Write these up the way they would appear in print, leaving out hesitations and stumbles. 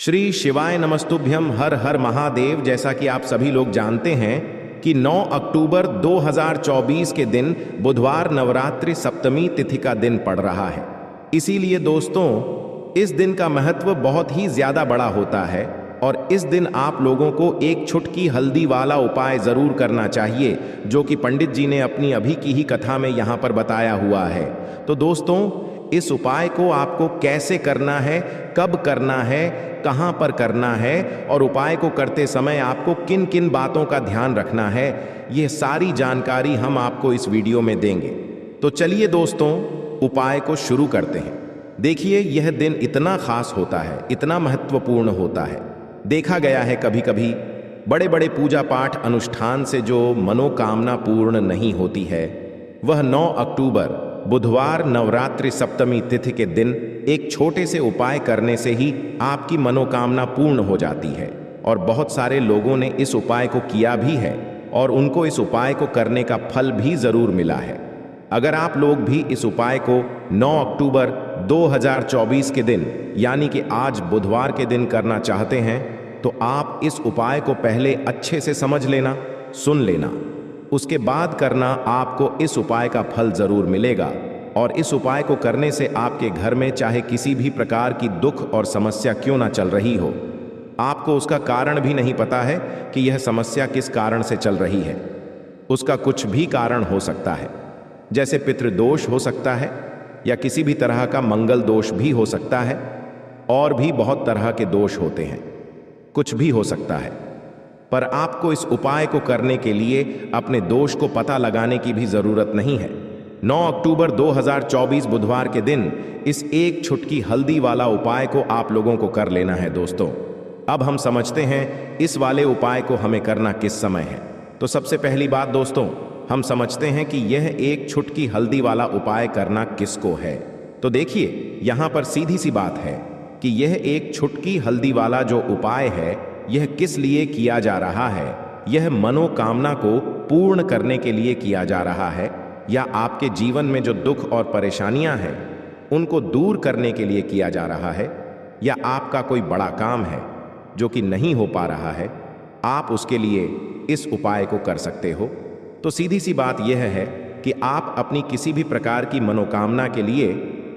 श्री शिवाय नमस्तुभ्यम। हर हर महादेव। जैसा कि आप सभी लोग जानते हैं कि 9 अक्टूबर 2024 के दिन बुधवार नवरात्रि सप्तमी तिथि का दिन पड़ रहा है। इसीलिए दोस्तों इस दिन का महत्व बहुत ही ज्यादा बड़ा होता है और इस दिन आप लोगों को एक छुटकी हल्दी वाला उपाय जरूर करना चाहिए, जो कि पंडित जी ने अपनी अभी की ही कथा में यहाँ पर बताया हुआ है। तो दोस्तों इस उपाय को आपको कैसे करना है, कब करना है, कहाँ पर करना है और उपाय को करते समय आपको किन किन बातों का ध्यान रखना है, यह सारी जानकारी हम आपको इस वीडियो में देंगे। तो चलिए दोस्तों उपाय को शुरू करते हैं। देखिए यह दिन इतना खास होता है, इतना महत्वपूर्ण होता है। देखा गया है कभी कभी बड़े बड़े पूजा पाठ अनुष्ठान से जो मनोकामना पूर्ण नहीं होती है, वह 9 अक्टूबर बुधवार नवरात्रि सप्तमी तिथि के दिन एक छोटे से उपाय करने से ही आपकी मनोकामना पूर्ण हो जाती है। और बहुत सारे लोगों ने इस उपाय को किया भी है और उनको इस उपाय को करने का फल भी जरूर मिला है। अगर आप लोग भी इस उपाय को 9 अक्टूबर 2024 के दिन यानी कि आज बुधवार के दिन करना चाहते हैं, तो आप इस उपाय को पहले अच्छे से समझ लेना, सुन लेना, उसके बाद करना। आपको इस उपाय का फल जरूर मिलेगा और इस उपाय को करने से आपके घर में चाहे किसी भी प्रकार की दुख और समस्या क्यों ना चल रही हो, आपको उसका कारण भी नहीं पता है कि यह समस्या किस कारण से चल रही है। उसका कुछ भी कारण हो सकता है, जैसे पितृदोष हो सकता है या किसी भी तरह का मंगल दोष भी हो सकता है, और भी बहुत तरह के दोष होते हैं, कुछ भी हो सकता है। पर आपको इस उपाय को करने के लिए अपने दोष को पता लगाने की भी जरूरत नहीं है। 9 अक्टूबर 2024 बुधवार के दिन इस एक छुटकी हल्दी वाला उपाय को आप लोगों को कर लेना है। दोस्तों अब हम समझते हैं इस वाले उपाय को हमें करना किस समय है। तो सबसे पहली बात दोस्तों, हम समझते हैं कि यह एक छुटकी हल्दी वाला उपाय करना किसको है। तो देखिए यहाँ पर सीधी सी बात है कि यह एक छुटकी हल्दी वाला जो उपाय है, यह किस लिए किया जा रहा है। यह मनोकामना को पूर्ण करने के लिए किया जा रहा है, या आपके जीवन में जो दुख और परेशानियां हैं उनको दूर करने के लिए किया जा रहा है, या आपका कोई बड़ा काम है जो कि नहीं हो पा रहा है, आप उसके लिए इस उपाय को कर सकते हो। तो सीधी सी बात यह है कि आप अपनी किसी भी प्रकार की मनोकामना के लिए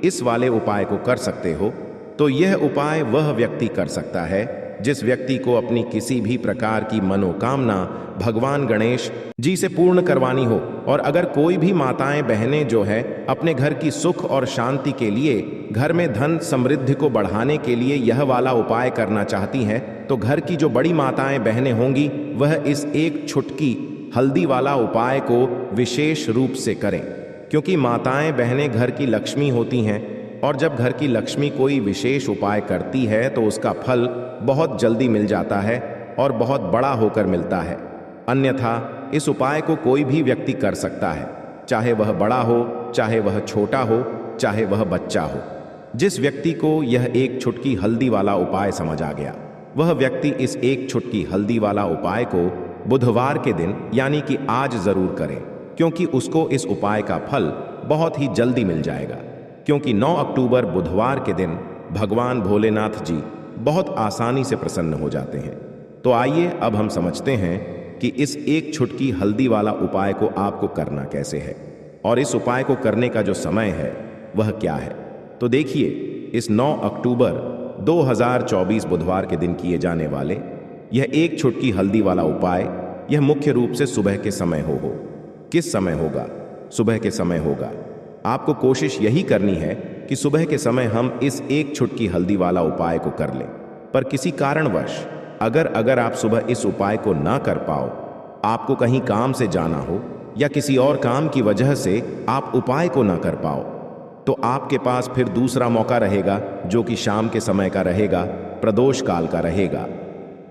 इस वाले उपाय को कर सकते हो। तो यह उपाय वह व्यक्ति कर सकता है जिस व्यक्ति को अपनी किसी भी प्रकार की मनोकामना भगवान गणेश जी से पूर्ण करवानी हो। और अगर कोई भी माताएं बहनें जो है अपने घर की सुख और शांति के लिए, घर में धन समृद्धि को बढ़ाने के लिए यह वाला उपाय करना चाहती हैं, तो घर की जो बड़ी माताएं बहनें होंगी वह इस एक छुटकी हल्दी वाला उपाय को विशेष रूप से करें, क्योंकि माताएं बहनें घर की लक्ष्मी होती हैं और जब घर की लक्ष्मी कोई विशेष उपाय करती है तो उसका फल बहुत जल्दी मिल जाता है और बहुत बड़ा होकर मिलता है। अन्यथा इस उपाय को कोई भी व्यक्ति कर सकता है, चाहे वह बड़ा हो, चाहे वह छोटा हो, चाहे वह बच्चा हो। जिस व्यक्ति को यह एक छुटकी हल्दी वाला उपाय समझ आ गया, वह व्यक्ति इस एक छुटकी हल्दी वाला उपाय को बुधवार के दिन यानी कि आज जरूर करे, क्योंकि उसको इस उपाय का फल बहुत ही जल्दी मिल जाएगा। क्योंकि 9 अक्टूबर बुधवार के दिन भगवान भोलेनाथ जी बहुत आसानी से प्रसन्न हो जाते हैं। तो आइए अब हम समझते हैं कि इस एक छुटकी हल्दी वाला उपाय को आपको करना कैसे है और इस उपाय को करने का जो समय है वह क्या है। तो देखिए इस 9 अक्टूबर 2024 बुधवार के दिन किए जाने वाले यह एक छुटकी हल्दी वाला उपाय, यह मुख्य रूप से सुबह के समय हो। किस समय होगा? सुबह के समय होगा। आपको कोशिश यही करनी है कि सुबह के समय हम इस एक छुटकी हल्दी वाला उपाय को कर लें। पर किसी कारणवश अगर आप सुबह इस उपाय को ना कर पाओ, आपको कहीं काम से जाना हो या किसी और काम की वजह से आप उपाय को ना कर पाओ, तो आपके पास फिर दूसरा मौका रहेगा, जो कि शाम के समय का रहेगा, प्रदोष काल का रहेगा।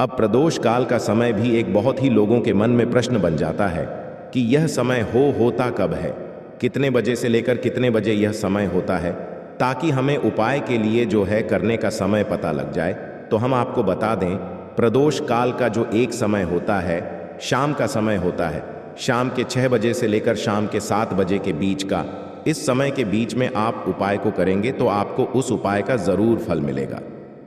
अब प्रदोष काल का समय भी एक बहुत ही लोगों के मन में प्रश्न बन जाता है कि यह समय होता कब है, कितने बजे से लेकर कितने बजे यह समय होता है, ताकि हमें उपाय के लिए जो है करने का समय पता लग जाए। तो हम आपको बता दें, प्रदोष काल का जो एक समय होता है, शाम का समय होता है, शाम के 6 बजे से लेकर शाम के 7 बजे के बीच का, इस समय के बीच में आप उपाय को करेंगे तो आपको उस उपाय का जरूर फल मिलेगा।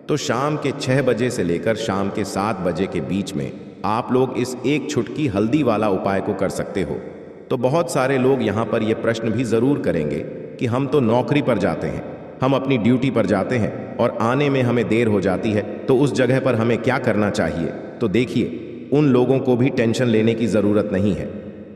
तो शाम के 6 बजे से लेकर शाम के 7 बजे के बीच में आप लोग इस एक छुटकी हल्दी वाला उपाय को कर सकते हो। तो बहुत सारे लोग यहाँ पर ये प्रश्न भी ज़रूर करेंगे कि हम तो नौकरी पर जाते हैं, हम अपनी ड्यूटी पर जाते हैं और आने में हमें देर हो जाती है, तो उस जगह पर हमें क्या करना चाहिए। तो देखिए, उन लोगों को भी टेंशन लेने की ज़रूरत नहीं है।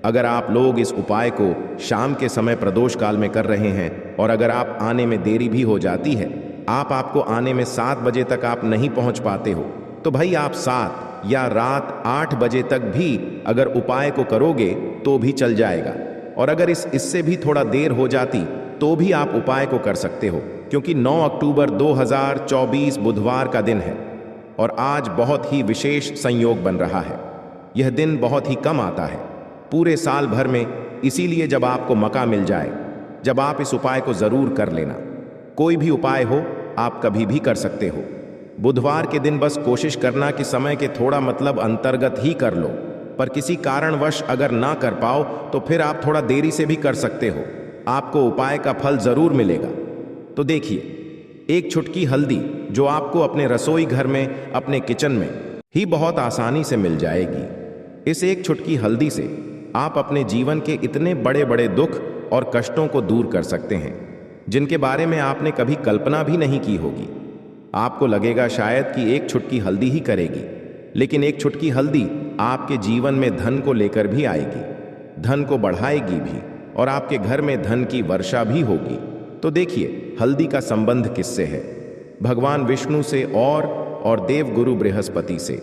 अगर आप लोग इस उपाय को शाम के समय प्रदोष काल में कर रहे हैं और अगर आप आने में देरी भी हो जाती है, आपको आने में 7 बजे तक आप नहीं पहुंच पाते हो, तो भाई आप 7 या रात 8 बजे तक भी अगर उपाय को करोगे तो भी चल जाएगा। और अगर इससे भी थोड़ा देर हो जाती तो भी आप उपाय को कर सकते हो, क्योंकि 9 अक्टूबर 2024 बुधवार का दिन है और आज बहुत ही विशेष संयोग बन रहा है। यह दिन बहुत ही कम आता है पूरे साल भर में, इसीलिए जब आपको मौका मिल जाए, जब आप इस उपाय को ज़रूर कर लेना। कोई भी उपाय हो, आप कभी भी कर सकते हो। बुधवार के दिन बस कोशिश करना कि समय के थोड़ा मतलब अंतर्गत ही कर लो, पर किसी कारणवश अगर ना कर पाओ तो फिर आप थोड़ा देरी से भी कर सकते हो, आपको उपाय का फल ज़रूर मिलेगा। तो देखिए, एक छुटकी हल्दी जो आपको अपने रसोई घर में, अपने किचन में ही बहुत आसानी से मिल जाएगी। इस एक छुटकी हल्दी से आप अपने जीवन के इतने बड़े बड़े दुख और कष्टों को दूर कर सकते हैं जिनके बारे में आपने कभी कल्पना भी नहीं की होगी। आपको लगेगा शायद कि एक छुटकी हल्दी ही करेगी, लेकिन एक छुटकी हल्दी आपके जीवन में धन को लेकर भी आएगी, धन को बढ़ाएगी भी और आपके घर में धन की वर्षा भी होगी। तो देखिए, हल्दी का संबंध किससे है? भगवान विष्णु से और देव गुरु बृहस्पति से।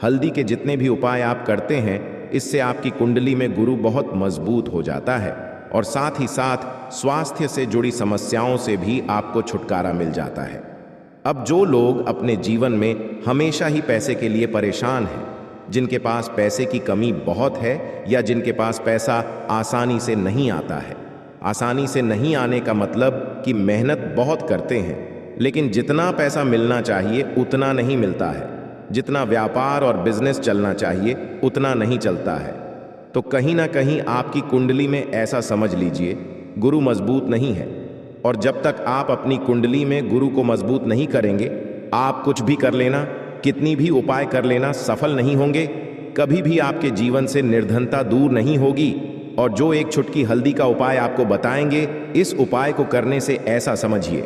हल्दी के जितने भी उपाय आप करते हैं, इससे आपकी कुंडली में गुरु बहुत मजबूत हो जाता है और साथ ही साथ स्वास्थ्य से जुड़ी समस्याओं से भी आपको छुटकारा मिल जाता है। अब जो लोग अपने जीवन में हमेशा ही पैसे के लिए परेशान हैं, जिनके पास पैसे की कमी बहुत है या जिनके पास पैसा आसानी से नहीं आता है, आसानी से नहीं आने का मतलब कि मेहनत बहुत करते हैं लेकिन जितना पैसा मिलना चाहिए उतना नहीं मिलता है, जितना व्यापार और बिजनेस चलना चाहिए उतना नहीं चलता है, तो कहीं ना कहीं आपकी कुंडली में ऐसा समझ लीजिए गुरु मजबूत नहीं है। और जब तक आप अपनी कुंडली में गुरु को मजबूत नहीं करेंगे, आप कुछ भी कर लेना, कितनी भी उपाय कर लेना, सफल नहीं होंगे। कभी भी आपके जीवन से निर्धनता दूर नहीं होगी। और जो एक छुटकी हल्दी का उपाय आपको बताएंगे, इस उपाय को करने से ऐसा समझिए,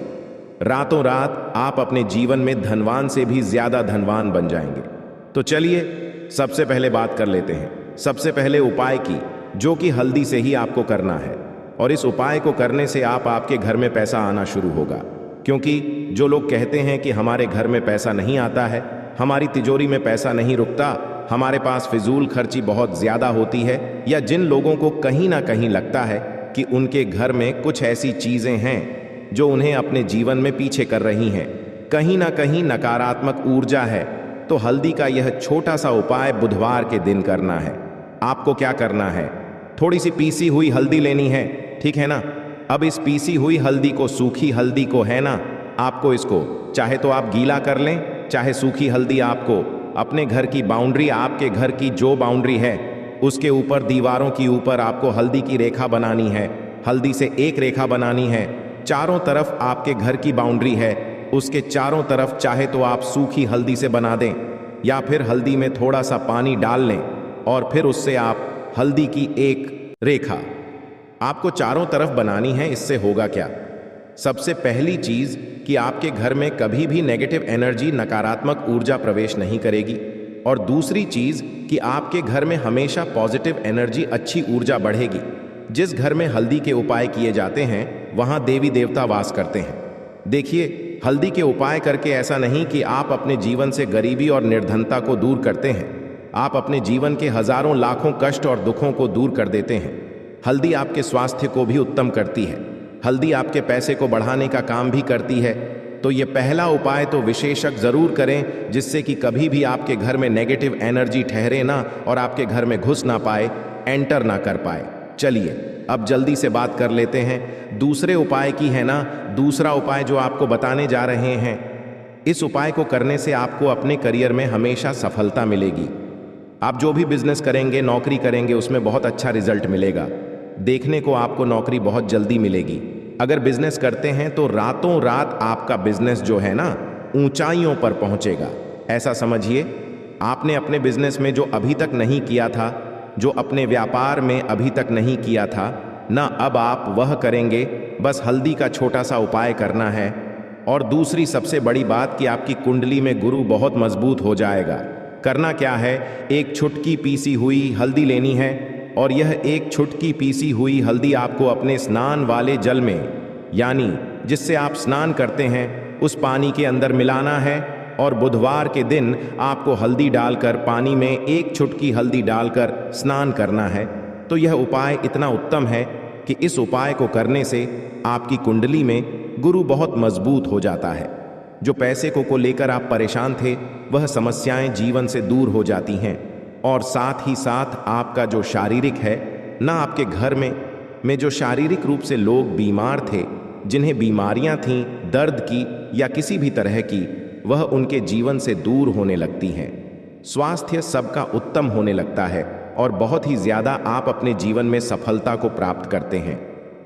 रातों रात आप अपने जीवन में धनवान से भी ज्यादा धनवान बन जाएंगे। तो चलिए सबसे पहले बात कर लेते हैं, सबसे पहले उपाय की, जो कि हल्दी से ही आपको करना है। और इस उपाय को करने से आपके घर में पैसा आना शुरू होगा, क्योंकि जो लोग कहते हैं कि हमारे घर में पैसा नहीं आता है, हमारी तिजोरी में पैसा नहीं रुकता, हमारे पास फिजूल खर्ची बहुत ज़्यादा होती है, या जिन लोगों को कहीं ना कहीं लगता है कि उनके घर में कुछ ऐसी चीज़ें हैं जो उन्हें अपने जीवन में पीछे कर रही हैं, कहीं ना कहीं नकारात्मक ऊर्जा है, तो हल्दी का यह छोटा सा उपाय बुधवार के दिन करना है। आपको क्या करना है, थोड़ी सी पीसी हुई हल्दी लेनी है, ठीक है ना। अब इस पीसी हुई हल्दी को, सूखी हल्दी को है ना, आपको इसको चाहे तो आप गीला कर लें, चाहे सूखी हल्दी आपको अपने घर की बाउंड्री, आपके घर की जो बाउंड्री है उसके ऊपर, दीवारों की ऊपर आपको हल्दी की रेखा बनानी है। हल्दी से एक रेखा बनानी है, चारों तरफ आपके घर की बाउंड्री है, उसके चारों तरफ चाहे तो आप सूखी हल्दी से बना दें या फिर हल्दी में थोड़ा सा पानी डाल लें और फिर उससे आप हल्दी की एक रेखा आपको चारों तरफ बनानी है। इससे होगा क्या, सबसे पहली चीज कि आपके घर में कभी भी नेगेटिव एनर्जी, नकारात्मक ऊर्जा प्रवेश नहीं करेगी, और दूसरी चीज कि आपके घर में हमेशा पॉजिटिव एनर्जी, अच्छी ऊर्जा बढ़ेगी। जिस घर में हल्दी के उपाय किए जाते हैं वहां देवी देवता वास करते हैं। देखिए, हल्दी के उपाय करके ऐसा नहीं कि आप अपने जीवन से गरीबी और निर्धनता को दूर करते हैं, आप अपने जीवन के हजारों लाखों कष्ट और दुखों को दूर कर देते हैं। हल्दी आपके स्वास्थ्य को भी उत्तम करती है, हल्दी आपके पैसे को बढ़ाने का काम भी करती है। तो ये पहला उपाय तो विशेषक जरूर करें, जिससे कि कभी भी आपके घर में नेगेटिव एनर्जी ठहरे ना और आपके घर में घुस ना पाए, एंटर ना कर पाए। चलिए अब जल्दी से बात कर लेते हैं दूसरे उपाय की, है ना। दूसरा उपाय जो आपको बताने जा रहे हैं, इस उपाय को करने से आपको अपने करियर में हमेशा सफलता मिलेगी। आप जो भी बिजनेस करेंगे, नौकरी करेंगे, उसमें बहुत अच्छा रिजल्ट मिलेगा। देखने को आपको नौकरी बहुत जल्दी मिलेगी। अगर बिजनेस करते हैं तो रातों रात आपका बिजनेस जो है ना, ऊंचाइयों पर पहुंचेगा। ऐसा समझिए, आपने अपने बिजनेस में जो अभी तक नहीं किया था, जो अपने व्यापार में अभी तक नहीं किया था ना, अब आप वह करेंगे। बस हल्दी का छोटा सा उपाय करना है। और दूसरी सबसे बड़ी बात कि आपकी कुंडली में गुरु बहुत मजबूत हो जाएगा। करना क्या है, एक छुटकी पीसी हुई हल्दी लेनी है और यह एक छुटकी पीसी हुई हल्दी आपको अपने स्नान वाले जल में, यानी जिससे आप स्नान करते हैं, उस पानी के अंदर मिलाना है। और बुधवार के दिन आपको हल्दी डालकर, पानी में एक छुटकी हल्दी डालकर स्नान करना है। तो यह उपाय इतना उत्तम है कि इस उपाय को करने से आपकी कुंडली में गुरु बहुत मजबूत हो जाता है। जो पैसे को लेकर आप परेशान थे, वह समस्याएं जीवन से दूर हो जाती हैं। और साथ ही साथ आपका जो शारीरिक है ना, आपके घर में जो शारीरिक रूप से लोग बीमार थे, जिन्हें बीमारियां थीं दर्द की या किसी भी तरह की, वह उनके जीवन से दूर होने लगती हैं। स्वास्थ्य सबका उत्तम होने लगता है और बहुत ही ज़्यादा आप अपने जीवन में सफलता को प्राप्त करते हैं।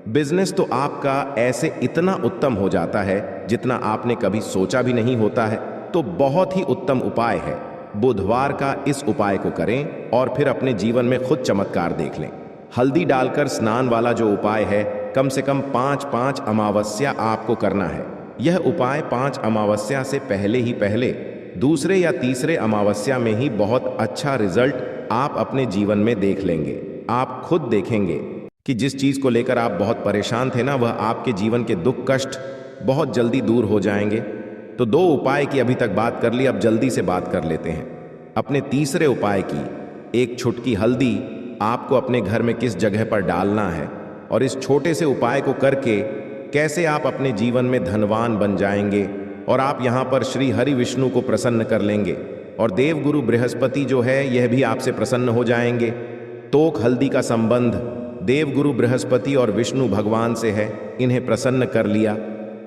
बिजनेस तो आपका ऐसे इतना उत्तम हो जाता है जितना आपने कभी सोचा भी नहीं होता है। तो बहुत ही उत्तम उपाय है। बुधवार का इस उपाय को करें और फिर अपने जीवन में खुद चमत्कार देख लें। हल्दी डालकर स्नान वाला जो उपाय है, कम से कम 5 अमावस्या आपको करना है। यह उपाय 5 अमावस्या से पहले दूसरे या तीसरे अमावस्या में ही बहुत अच्छा रिजल्ट आप अपने जीवन में देख लेंगे। आप खुद देखेंगे कि जिस चीज़ को लेकर आप बहुत परेशान थे ना, वह आपके जीवन के दुख कष्ट बहुत जल्दी दूर हो जाएंगे। तो 2 उपाय की अभी तक बात कर ली, अब जल्दी से बात कर लेते हैं अपने तीसरे उपाय की। एक छुटकी हल्दी आपको अपने घर में किस जगह पर डालना है और इस छोटे से उपाय को करके कैसे आप अपने जीवन में धनवान बन जाएंगे और आप यहाँ पर श्री हरि विष्णु को प्रसन्न कर लेंगे और देवगुरु बृहस्पति जो है यह भी आपसे प्रसन्न हो जाएंगे। तोक हल्दी का संबंध देवगुरु बृहस्पति और विष्णु भगवान से है। इन्हें प्रसन्न कर लिया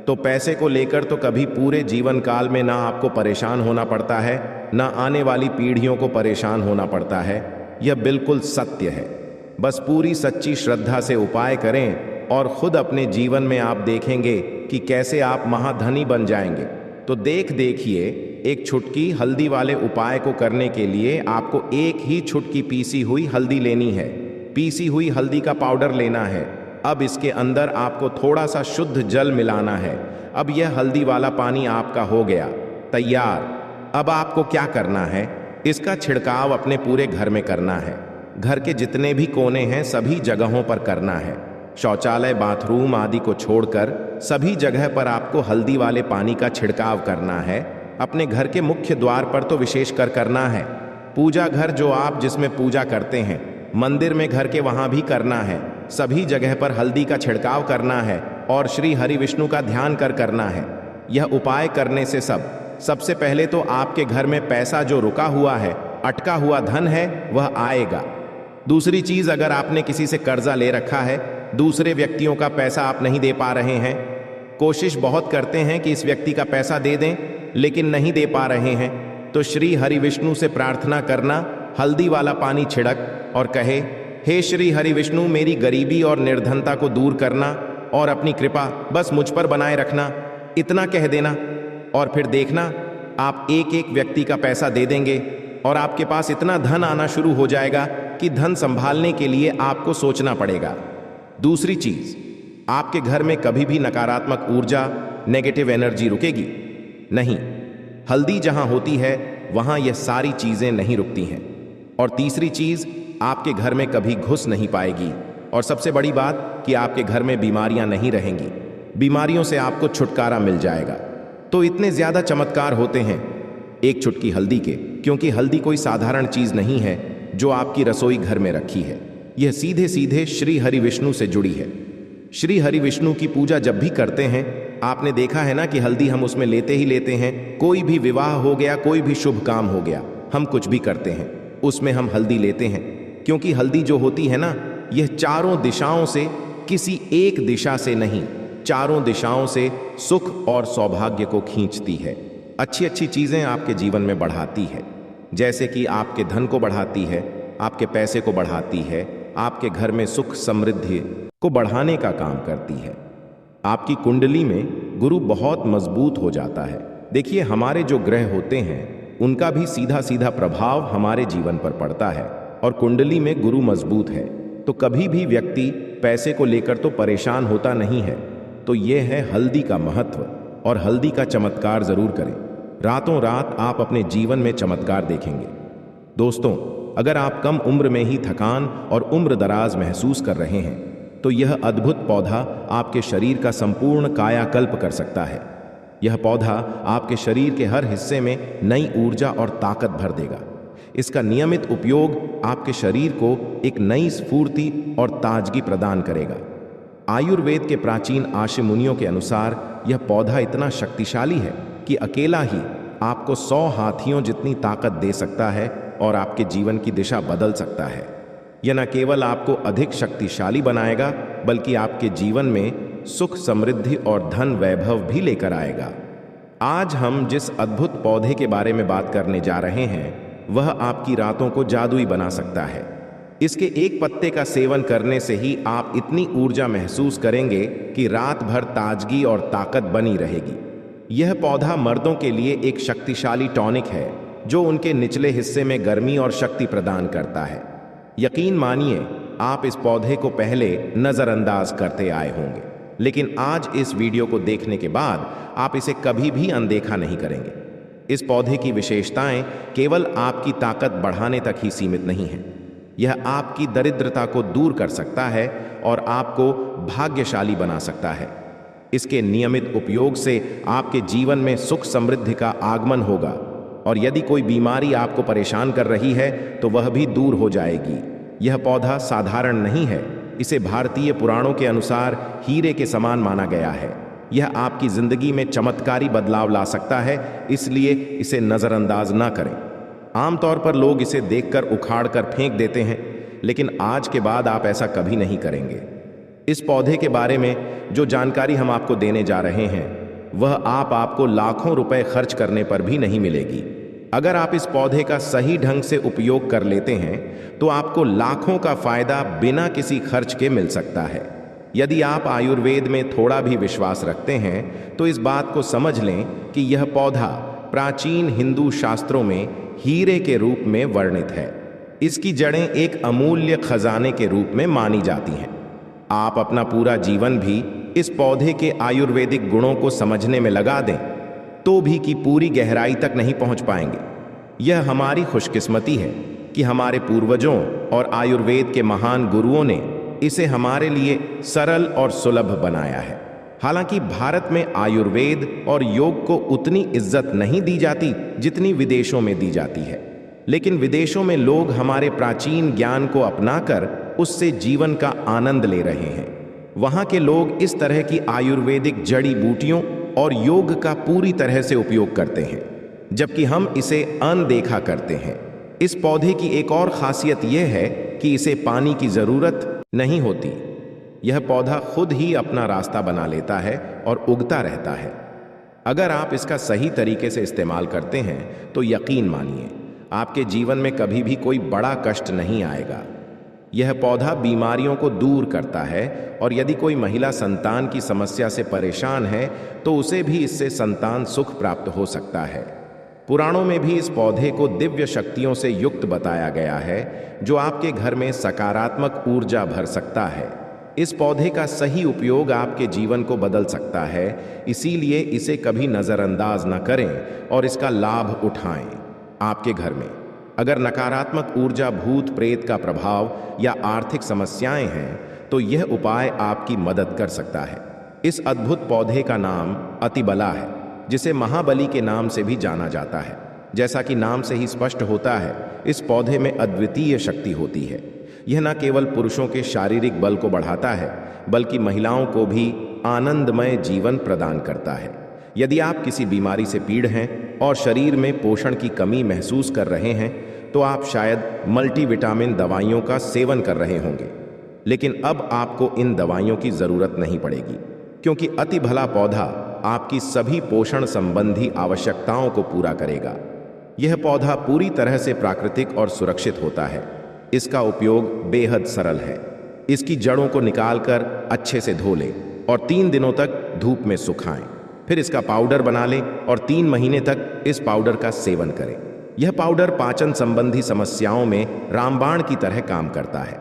तो पैसे को लेकर तो कभी पूरे जीवन काल में ना आपको परेशान होना पड़ता है, ना आने वाली पीढ़ियों को परेशान होना पड़ता है। यह बिल्कुल सत्य है। बस पूरी सच्ची श्रद्धा से उपाय करें और खुद अपने जीवन में आप देखेंगे कि कैसे आप महाधनी बन जाएंगे। तो देखिए, एक छुटकी हल्दी वाले उपाय को करने के लिए आपको एक ही छुटकी पीसी हुई हल्दी लेनी है। पीसी हुई हल्दी का पाउडर लेना है। अब इसके अंदर आपको थोड़ा सा शुद्ध जल मिलाना है। अब यह हल्दी वाला पानी आपका हो गया तैयार। अब आपको क्या करना है, इसका छिड़काव अपने पूरे घर में करना है। घर के जितने भी कोने हैं सभी जगहों पर करना है। शौचालय, बाथरूम आदि को छोड़कर सभी जगह पर आपको हल्दी वाले पानी का छिड़काव करना है। अपने घर के मुख्य द्वार पर तो विशेषकर करना है। पूजा घर जो आप जिसमें पूजा करते हैं, मंदिर में घर के वहां भी करना है। सभी जगह पर हल्दी का छिड़काव करना है और श्री हरि विष्णु का ध्यान करना है। यह उपाय करने से सबसे पहले तो आपके घर में पैसा जो रुका हुआ है, अटका हुआ धन है, वह आएगा। दूसरी चीज, अगर आपने किसी से कर्जा ले रखा है, दूसरे व्यक्तियों का पैसा आप नहीं दे पा रहे हैं, कोशिश बहुत करते हैं कि इस व्यक्ति का पैसा दे दें लेकिन नहीं दे पा रहे हैं, तो श्री हरि विष्णु से प्रार्थना करना, हल्दी वाला पानी छिड़क और कहे, हे श्री हरि विष्णु, मेरी गरीबी और निर्धनता को दूर करना और अपनी कृपा बस मुझ पर बनाए रखना। इतना कह देना और फिर देखना आप एक एक व्यक्ति का पैसा दे देंगे और आपके पास इतना धन आना शुरू हो जाएगा कि धन संभालने के लिए आपको सोचना पड़ेगा। दूसरी चीज, आपके घर में कभी भी नकारात्मक ऊर्जा, नेगेटिव एनर्जी रुकेगी नहीं। हल्दी जहां होती है वहां यह सारी चीजें नहीं रुकती हैं। और तीसरी चीज, आपके घर में कभी घुस नहीं पाएगी। और सबसे बड़ी बात कि आपके घर में बीमारियां नहीं रहेंगी। बीमारियों से आपको छुटकारा मिल जाएगा। तो इतने ज्यादा चमत्कार होते हैं एक छुटकी हल्दी के, क्योंकि हल्दी कोई साधारण चीज नहीं है जो आपकी रसोई घर में रखी है। यह सीधे सीधे श्री हरि विष्णु से जुड़ी है। श्री हरि विष्णु की पूजा जब भी करते हैं, आपने देखा है ना कि हल्दी हम उसमें लेते ही लेते हैं। कोई भी विवाह हो गया, कोई भी शुभ काम हो गया, हम कुछ भी करते हैं उसमें हम हल्दी लेते हैं। क्योंकि हल्दी जो होती है ना, यह चारों दिशाओं से, किसी एक दिशा से नहीं, चारों दिशाओं से सुख और सौभाग्य को खींचती है। अच्छी अच्छी चीजें आपके जीवन में बढ़ाती है, जैसे कि आपके धन को बढ़ाती है, आपके पैसे को बढ़ाती है, आपके घर में सुख समृद्धि को बढ़ाने का काम करती है। आपकी कुंडली में गुरु बहुत मजबूत हो जाता है देखिए, हमारे जो ग्रह होते हैं उनका भी सीधा सीधा प्रभाव हमारे जीवन पर पड़ता है, और कुंडली में गुरु मजबूत है तो कभी भी व्यक्ति पैसे को लेकर तो परेशान होता नहीं है। तो यह है हल्दी का महत्व, और हल्दी का चमत्कार जरूर करें। रातों रात आप अपने जीवन में चमत्कार देखेंगे। दोस्तों, अगर आप कम उम्र में ही थकान और उम्र दराज महसूस कर रहे हैं तो यह अद्भुत पौधा आपके शरीर का संपूर्ण कायाकल्प कर सकता है। यह पौधा आपके शरीर के हर हिस्से में नई ऊर्जा और ताकत भर देगा। इसका नियमित उपयोग आपके शरीर को एक नई स्फूर्ति और ताजगी प्रदान करेगा। आयुर्वेद के प्राचीन आर्य मुनियों के अनुसार यह पौधा इतना शक्तिशाली है कि अकेला ही आपको 100 हाथियों जितनी ताकत दे सकता है और आपके जीवन की दिशा बदल सकता है। यह न केवल आपको अधिक शक्तिशाली बनाएगा बल्कि आपके जीवन में सुख, समृद्धि और धन वैभव भी लेकर आएगा। आज हम जिस अद्भुत पौधे के बारे में बात करने जा रहे हैं वह आपकी रातों को जादुई बना सकता है। इसके एक पत्ते का सेवन करने से ही आप इतनी ऊर्जा महसूस करेंगे कि रात भर ताजगी और ताकत बनी रहेगी। यह पौधा मर्दों के लिए एक शक्तिशाली टॉनिक है जो उनके निचले हिस्से में गर्मी और शक्ति प्रदान करता है। यकीन मानिए, आप इस पौधे को पहले नजरअंदाज करते आए होंगे, लेकिन आज इस वीडियो को देखने के बाद आप इसे कभी भी अनदेखा नहीं करेंगे। इस पौधे की विशेषताएं केवल आपकी ताकत बढ़ाने तक ही सीमित नहीं हैं। यह आपकी दरिद्रता को दूर कर सकता है और आपको भाग्यशाली बना सकता है। इसके नियमित उपयोग से आपके जीवन में सुख समृद्धि का आगमन होगा, और यदि कोई बीमारी आपको परेशान कर रही है तो वह भी दूर हो जाएगी। यह पौधा साधारण नहीं है, इसे भारतीय पुराणों के अनुसार हीरे के समान माना गया है। यह आपकी जिंदगी में चमत्कारी बदलाव ला सकता है, इसलिए इसे नजरअंदाज ना करें। आमतौर पर लोग इसे देखकर उखाड़ कर फेंक देते हैं, लेकिन आज के बाद आप ऐसा कभी नहीं करेंगे। इस पौधे के बारे में जो जानकारी हम आपको देने जा रहे हैं वह आपको लाखों रुपए खर्च करने पर भी नहीं मिलेगी। अगर आप इस पौधे का सही ढंग से उपयोग कर लेते हैं तो आपको लाखों का फायदा बिना किसी खर्च के मिल सकता है। यदि आप आयुर्वेद में थोड़ा भी विश्वास रखते हैं तो इस बात को समझ लें कि यह पौधा प्राचीन हिंदू शास्त्रों में हीरे के रूप में वर्णित है। इसकी जड़ें एक अमूल्य खजाने के रूप में मानी जाती हैं। आप अपना पूरा जीवन भी इस पौधे के आयुर्वेदिक गुणों को समझने में लगा दें तो भी की पूरी गहराई तक नहीं पहुंच पाएंगे। यह हमारी खुशकिस्मती है कि हमारे पूर्वजों और आयुर्वेद के महान गुरुओं ने इसे हमारे लिए सरल और सुलभ बनाया है। हालांकि भारत में आयुर्वेद और योग को उतनी इज्जत नहीं दी जाती जितनी विदेशों में दी जाती है, लेकिन विदेशों में लोग हमारे प्राचीन ज्ञान को अपनाकर उससे जीवन का आनंद ले रहे हैं। वहाँ के लोग इस तरह की आयुर्वेदिक जड़ी बूटियों और योग का पूरी तरह से उपयोग करते हैं, जबकि हम इसे अनदेखा करते हैं। इस पौधे की एक और खासियत यह है कि इसे पानी की जरूरत नहीं होती। यह पौधा खुद ही अपना रास्ता बना लेता है और उगता रहता है। अगर आप इसका सही तरीके से इस्तेमाल करते हैं तो यकीन मानिए आपके जीवन में कभी भी कोई बड़ा कष्ट नहीं आएगा। यह पौधा बीमारियों को दूर करता है, और यदि कोई महिला संतान की समस्या से परेशान है तो उसे भी इससे संतान सुख प्राप्त हो सकता है। पुराणों में भी इस पौधे को दिव्य शक्तियों से युक्त बताया गया है जो आपके घर में सकारात्मक ऊर्जा भर सकता है। इस पौधे का सही उपयोग आपके जीवन को बदल सकता है, इसीलिए इसे कभी नज़रअंदाज न करें और इसका लाभ उठाएं। आपके घर में अगर नकारात्मक ऊर्जा, भूत प्रेत का प्रभाव या आर्थिक समस्याएं हैं तो यह उपाय आपकी मदद कर सकता है। इस अद्भुत पौधे का नाम अतिबला है, जिसे महाबली के नाम से भी जाना जाता है। जैसा कि नाम से ही स्पष्ट होता है, इस पौधे में अद्वितीय शक्ति होती है। यह न केवल पुरुषों के शारीरिक बल को बढ़ाता है बल्कि महिलाओं को भी आनंदमय जीवन प्रदान करता है। यदि आप किसी बीमारी से पीड़ हैं और शरीर में पोषण की कमी महसूस कर रहे हैं तो आप शायद मल्टीविटामिन दवाइयों का सेवन कर रहे होंगे, लेकिन अब आपको इन दवाइयों की जरूरत नहीं पड़ेगी, क्योंकि अति भला पौधा आपकी सभी पोषण संबंधी आवश्यकताओं को पूरा करेगा। यह पौधा पूरी तरह से प्राकृतिक और सुरक्षित होता है। इसका उपयोग बेहद सरल है। इसकी जड़ों को निकालकर अच्छे से धो लें और 3 दिनों तक धूप में सुखाएं। फिर इसका पाउडर बना लें और 3 महीने तक इस पाउडर का सेवन करें। यह पाउडर पाचन संबंधी समस्याओं में रामबाण की तरह काम करता है।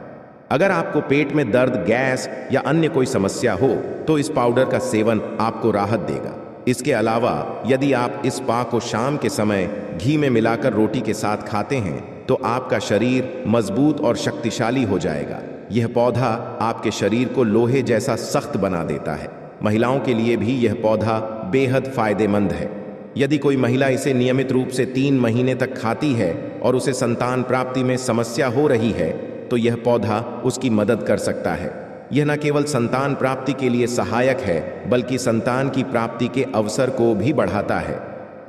अगर आपको पेट में दर्द, गैस या अन्य कोई समस्या हो तो इस पाउडर का सेवन आपको राहत देगा। इसके अलावा यदि आप इस पा को शाम के समय घी में मिलाकर रोटी के साथ खाते हैं तो आपका शरीर मजबूत और शक्तिशाली हो जाएगा। यह पौधा आपके शरीर को लोहे जैसा सख्त बना देता है। महिलाओं के लिए भी यह पौधा बेहद फायदेमंद है। यदि कोई महिला इसे नियमित रूप से 3 महीने तक खाती है और उसे संतान प्राप्ति में समस्या हो रही है तो यह पौधा उसकी मदद कर सकता है। यह न केवल संतान प्राप्ति के लिए सहायक है बल्कि संतान की प्राप्ति के अवसर को भी बढ़ाता है।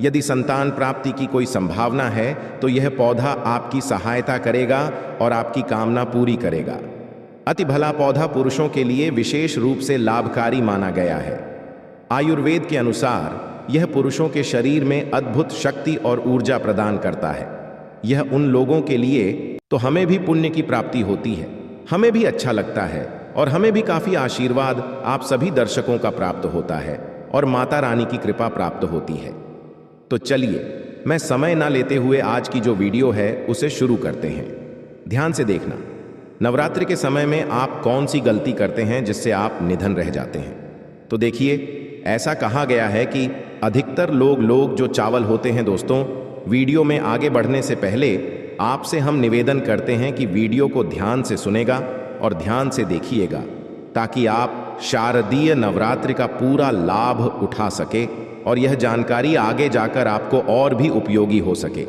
यदि संतान प्राप्ति की कोई संभावना है तो यह पौधा आपकी सहायता करेगा और आपकी कामना पूरी करेगा। अति भला पौधा पुरुषों के लिए विशेष रूप से लाभकारी माना गया है। आयुर्वेद के अनुसार यह पुरुषों के शरीर में अद्भुत शक्ति और ऊर्जा प्रदान करता है। यह उन लोगों के लिए तो हमें भी पुण्य की प्राप्ति होती है, हमें भी अच्छा लगता है और हमें भी काफी आशीर्वाद आप सभी दर्शकों का प्राप्त होता है और माता रानी की कृपा प्राप्त होती है। तो चलिए मैं समय ना लेते हुए आज की जो वीडियो है उसे शुरू करते हैं। ध्यान से देखना, नवरात्रि के समय में आप कौन सी गलती करते हैं जिससे आप निधन रह जाते हैं। तो देखिए, ऐसा कहा गया है कि अधिकतर लोग जो चावल होते हैं दोस्तों, वीडियो में आगे बढ़ने से पहले आपसे हम निवेदन करते हैं कि वीडियो को ध्यान से सुनेगा और ध्यान से देखिएगा ताकि आप शारदीय नवरात्रि का पूरा लाभ उठा सके और यह जानकारी आगे जाकर आपको और भी उपयोगी हो सके।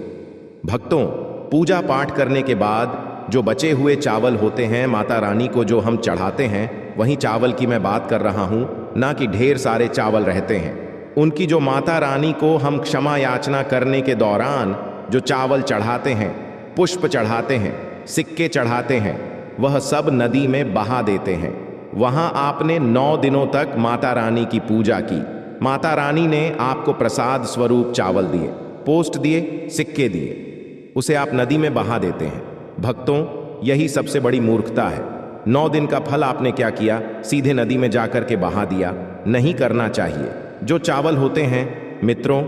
भक्तों, पूजा पाठ करने के बाद जो बचे हुए चावल होते हैं माता रानी को जो हम चढ़ाते हैं, वही चावल की मैं बात कर रहा हूं, ना कि ढेर सारे चावल रहते हैं। उनकी जो माता रानी को हम क्षमा याचना करने के दौरान जो चावल चढ़ाते हैं, पुष्प चढ़ाते हैं, सिक्के चढ़ाते हैं, वह सब नदी में बहा देते हैं। वहां आपने 9 दिनों तक माता रानी की पूजा की। माता रानी ने आपको प्रसाद स्वरूप चावल दिए, पोस्ट दिए, सिक्के दिए, उसे आप नदी में बहा देते हैं। भक्तों, यही सबसे बड़ी मूर्खता है। 9 दिन का फल आपने क्या किया, सीधे नदी में जाकर के बहा दिया। नहीं करना चाहिए। जो चावल होते हैं मित्रों,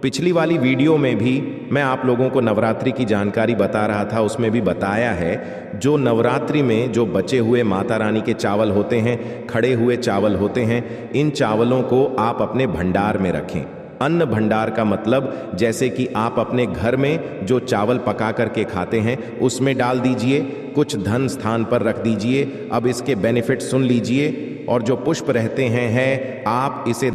पिछली वाली वीडियो में भी मैं आप लोगों को नवरात्रि की जानकारी बता रहा था, उसमें भी बताया है जो नवरात्रि में जो बचे हुए माता रानी के चावल होते हैं, खड़े हुए चावल होते हैं, इन चावलों को आप अपने भंडार में रखें। अन्न भंडार का मतलब जैसे कि आप अपने घर में जो चावल पका करके खाते हैं उसमें डाल दीजिए, कुछ धन स्थान पर रख दीजिए। अब इसके बेनिफिट सुन लीजिए। और जो पुष्प रहते हैं आप इसे